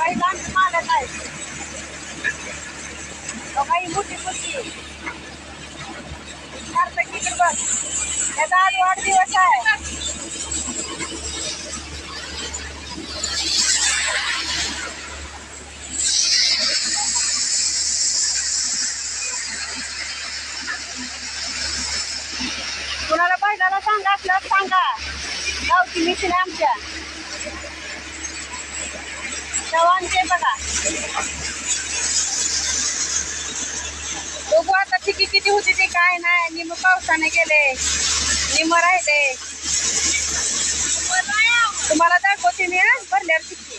बैलांचं मालक आहे. काही मोठी मुलगी तिकडे बघ, त्याचा आज वाढदिवस आहे. कुणाला बैलाला सांगा असलं सांगा, गावची मिशन आमच्या चव्हाणचे बघा. बघू आता चिकी किती होती ते काय नाही. निम पावसाने गेले, निम राहिले. तुम्हाला दाखवते मी भरल्यावर चिक्की.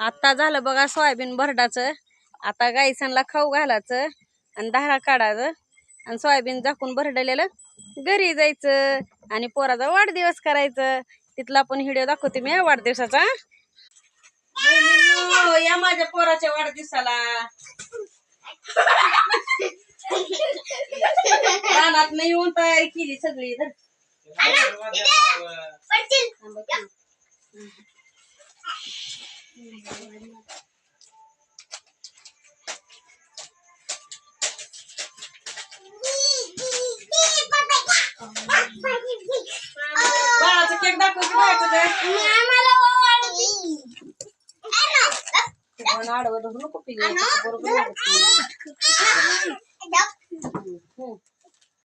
आता झालं बघा सोयाबीन भरडाचं. आता गाईसांना खाऊ घालायचं आणि धारा काढायचं आणि सोयाबीन झाकून भरडलेलं घरी जायचं आणि पोराचा वाढदिवस करायचं. तिथला पण व्हिडिओ दाखवते मी वाढदिवसाचा. या माझ्या पोराच्या वाढदिवसाला रानात नाही येऊन तयारी केली सगळी. बाळाचा केक दाखव की बाळाचं काय आडवं नको बरोबर.